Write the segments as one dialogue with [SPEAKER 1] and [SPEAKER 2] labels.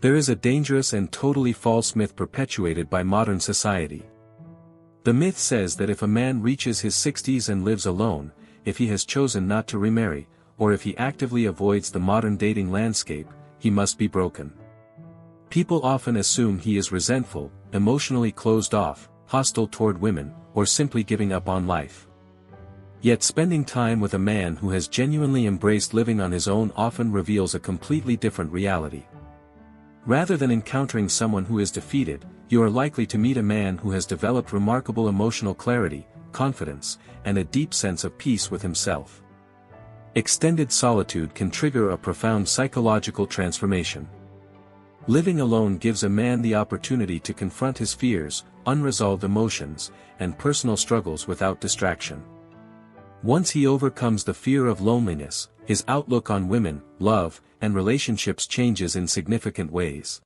[SPEAKER 1] There is a dangerous and totally false myth perpetuated by modern society. The myth says that if a man reaches his 60s and lives alone, if he has chosen not to remarry, or if he actively avoids the modern dating landscape, he must be broken. People often assume he is resentful, emotionally closed off, hostile toward women, or simply giving up on life. Yet spending time with a man who has genuinely embraced living on his own often reveals a completely different reality. Rather than encountering someone who is defeated, you are likely to meet a man who has developed remarkable emotional clarity, confidence, and a deep sense of peace with himself. Extended solitude can trigger a profound psychological transformation. Living alone gives a man the opportunity to confront his fears, unresolved emotions, and personal struggles without distraction. Once he overcomes the fear of loneliness, his outlook on women, love, and relationships changes in significant ways.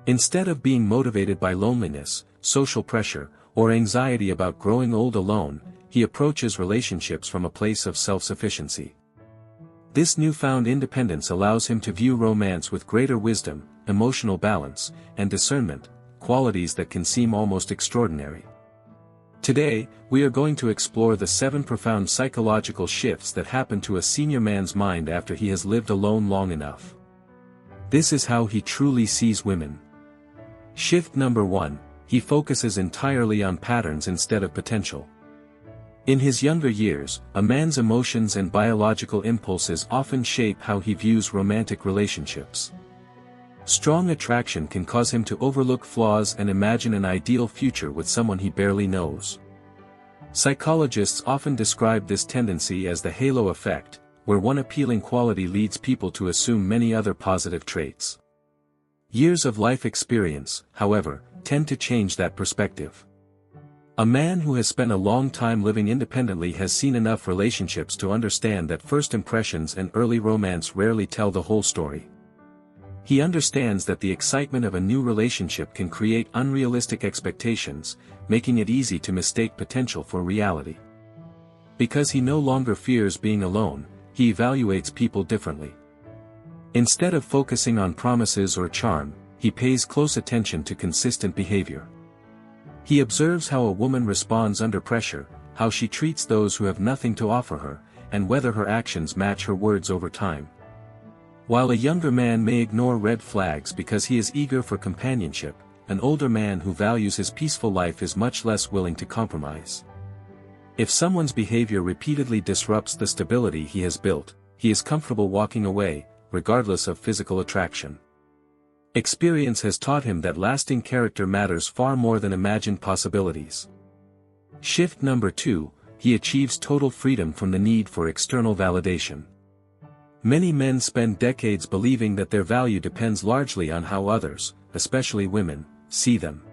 [SPEAKER 1] Instead of being motivated by loneliness, social pressure, or anxiety about growing old alone, he approaches relationships from a place of self-sufficiency. This newfound independence allows him to view romance with greater wisdom, emotional balance, and discernment, qualities that can seem almost extraordinary. Today, we are going to explore the 7 profound psychological shifts that happen to a senior man's mind after he has lived alone long enough. This is how he truly sees women. Shift number 1, he focuses entirely on patterns instead of potential. In his younger years, a man's emotions and biological impulses often shape how he views romantic relationships. Strong attraction can cause him to overlook flaws and imagine an ideal future with someone he barely knows. Psychologists often describe this tendency as the halo effect, where one appealing quality leads people to assume many other positive traits. Years of life experience, however, tend to change that perspective. A man who has spent a long time living independently has seen enough relationships to understand that first impressions and early romance rarely tell the whole story. He understands that the excitement of a new relationship can create unrealistic expectations, making it easy to mistake potential for reality. Because he no longer fears being alone, he evaluates people differently. Instead of focusing on promises or charm, he pays close attention to consistent behavior. He observes how a woman responds under pressure, how she treats those who have nothing to offer her, and whether her actions match her words over time. While a younger man may ignore red flags because he is eager for companionship, an older man who values his peaceful life is much less willing to compromise. If someone's behavior repeatedly disrupts the stability he has built, he is comfortable walking away, regardless of physical attraction. Experience has taught him that lasting character matters far more than imagined possibilities. Shift number 2, he achieves total freedom from the need for external validation. Many men spend decades believing that their value depends largely on how others, especially women, see them.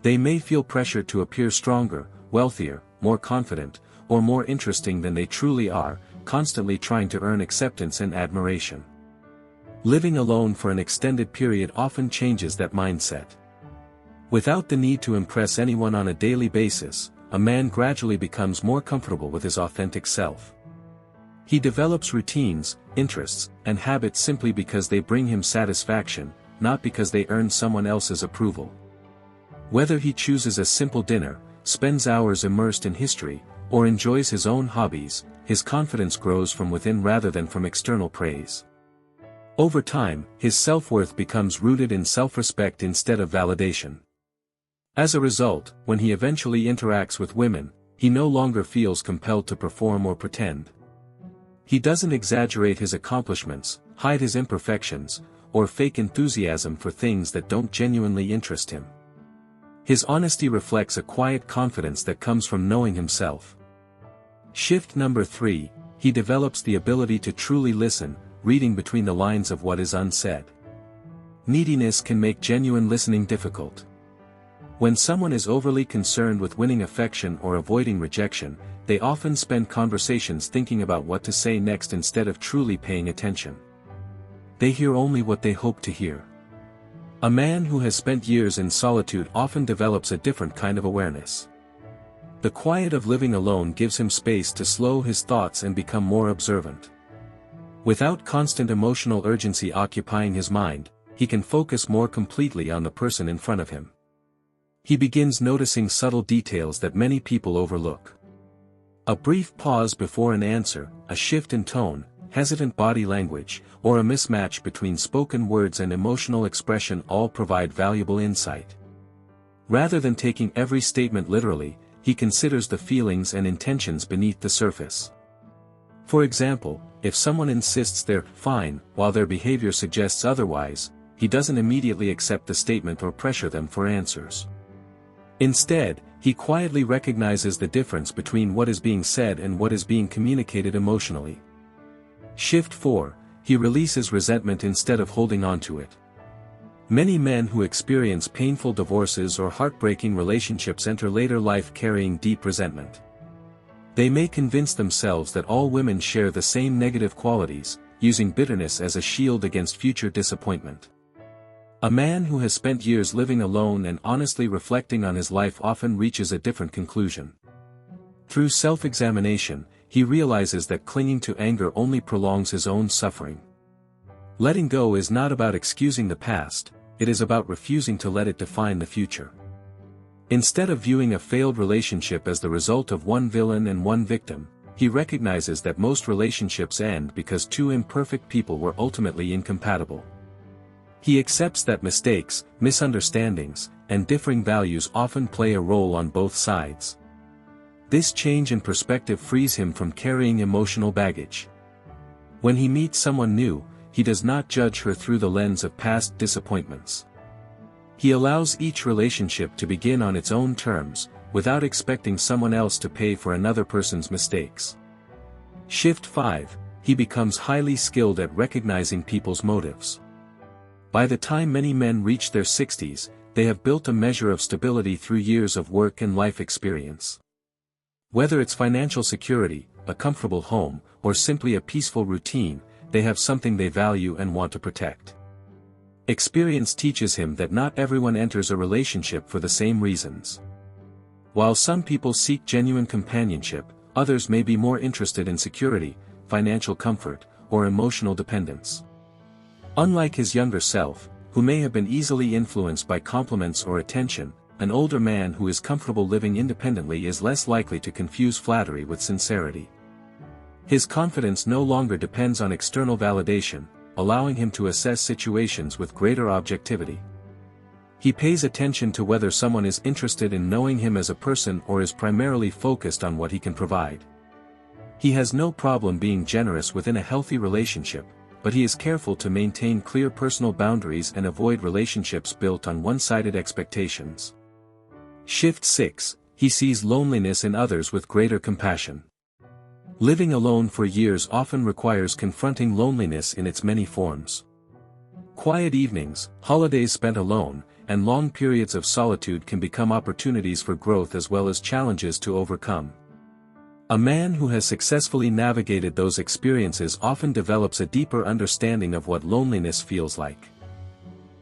[SPEAKER 1] They may feel pressured to appear stronger, wealthier, more confident, or more interesting than they truly are, constantly trying to earn acceptance and admiration. Living alone for an extended period often changes that mindset. Without the need to impress anyone on a daily basis, a man gradually becomes more comfortable with his authentic self. He develops routines, interests, and habits simply because they bring him satisfaction, not because they earn someone else's approval. Whether he chooses a simple dinner, spends hours immersed in history, or enjoys his own hobbies, his confidence grows from within rather than from external praise. Over time, his self-worth becomes rooted in self-respect instead of validation. As a result, when he eventually interacts with women, he no longer feels compelled to perform or pretend. He doesn't exaggerate his accomplishments, hide his imperfections, or fake enthusiasm for things that don't genuinely interest him. His honesty reflects a quiet confidence that comes from knowing himself. Shift number 3, he develops the ability to truly listen, reading between the lines of what is unsaid. Neediness can make genuine listening difficult. When someone is overly concerned with winning affection or avoiding rejection, they often spend conversations thinking about what to say next instead of truly paying attention. They hear only what they hope to hear. A man who has spent years in solitude often develops a different kind of awareness. The quiet of living alone gives him space to slow his thoughts and become more observant. Without constant emotional urgency occupying his mind, he can focus more completely on the person in front of him. He begins noticing subtle details that many people overlook. A brief pause before an answer, a shift in tone, hesitant body language, or a mismatch between spoken words and emotional expression all provide valuable insight. Rather than taking every statement literally, he considers the feelings and intentions beneath the surface. For example, if someone insists they're fine while their behavior suggests otherwise, he doesn't immediately accept the statement or pressure them for answers. Instead, he quietly recognizes the difference between what is being said and what is being communicated emotionally. Shift 4, he releases resentment instead of holding on to it. Many men who experience painful divorces or heartbreaking relationships enter later life carrying deep resentment. They may convince themselves that all women share the same negative qualities, using bitterness as a shield against future disappointment. A man who has spent years living alone and honestly reflecting on his life often reaches a different conclusion. Through self-examination, he realizes that clinging to anger only prolongs his own suffering. Letting go is not about excusing the past, it is about refusing to let it define the future. Instead of viewing a failed relationship as the result of one villain and one victim, he recognizes that most relationships end because two imperfect people were ultimately incompatible. He accepts that mistakes, misunderstandings, and differing values often play a role on both sides. This change in perspective frees him from carrying emotional baggage. When he meets someone new, he does not judge her through the lens of past disappointments. He allows each relationship to begin on its own terms, without expecting someone else to pay for another person's mistakes. Shift 5, he becomes highly skilled at recognizing people's motives. By the time many men reach their 60s, they have built a measure of stability through years of work and life experience. Whether it's financial security, a comfortable home, or simply a peaceful routine, they have something they value and want to protect. Experience teaches him that not everyone enters a relationship for the same reasons. While some people seek genuine companionship, others may be more interested in security, financial comfort, or emotional dependence. Unlike his younger self, who may have been easily influenced by compliments or attention, an older man who is comfortable living independently is less likely to confuse flattery with sincerity. His confidence no longer depends on external validation, allowing him to assess situations with greater objectivity. He pays attention to whether someone is interested in knowing him as a person or is primarily focused on what he can provide. He has no problem being generous within a healthy relationship, but he is careful to maintain clear personal boundaries and avoid relationships built on one-sided expectations. Shift 6, he sees loneliness in others with greater compassion. Living alone for years often requires confronting loneliness in its many forms. Quiet evenings, holidays spent alone, and long periods of solitude can become opportunities for growth as well as challenges to overcome. A man who has successfully navigated those experiences often develops a deeper understanding of what loneliness feels like.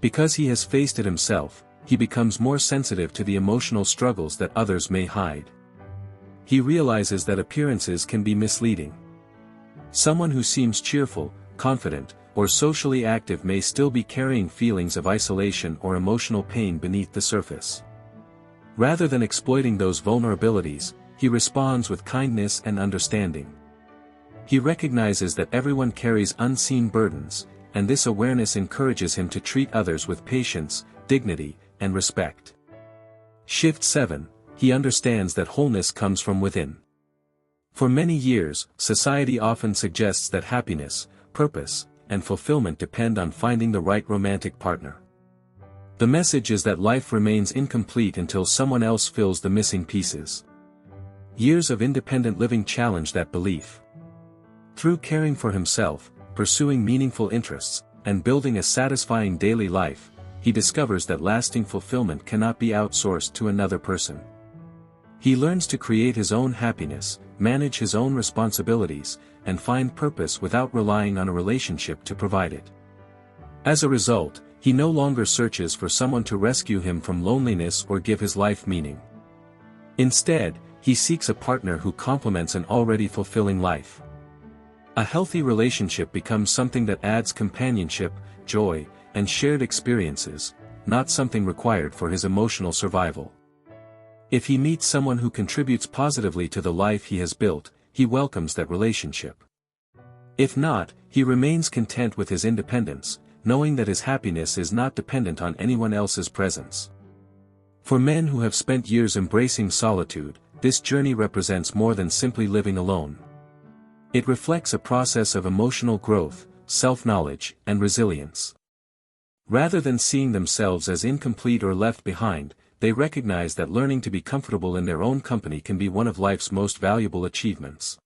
[SPEAKER 1] Because he has faced it himself, he becomes more sensitive to the emotional struggles that others may hide. He realizes that appearances can be misleading. Someone who seems cheerful, confident, or socially active may still be carrying feelings of isolation or emotional pain beneath the surface. Rather than exploiting those vulnerabilities, he responds with kindness and understanding. He recognizes that everyone carries unseen burdens, and this awareness encourages him to treat others with patience, dignity, and respect. Shift 7, he understands that wholeness comes from within. For many years, society often suggests that happiness, purpose, and fulfillment depend on finding the right romantic partner. The message is that life remains incomplete until someone else fills the missing pieces. Years of independent living challenge that belief. Through caring for himself, pursuing meaningful interests, and building a satisfying daily life, he discovers that lasting fulfillment cannot be outsourced to another person. He learns to create his own happiness, manage his own responsibilities, and find purpose without relying on a relationship to provide it. As a result, he no longer searches for someone to rescue him from loneliness or give his life meaning. Instead, he seeks a partner who complements an already fulfilling life. A healthy relationship becomes something that adds companionship, joy, and shared experiences, not something required for his emotional survival. If he meets someone who contributes positively to the life he has built, he welcomes that relationship. If not, he remains content with his independence, knowing that his happiness is not dependent on anyone else's presence. For men who have spent years embracing solitude, this journey represents more than simply living alone. It reflects a process of emotional growth, self-knowledge, and resilience. Rather than seeing themselves as incomplete or left behind, they recognize that learning to be comfortable in their own company can be one of life's most valuable achievements.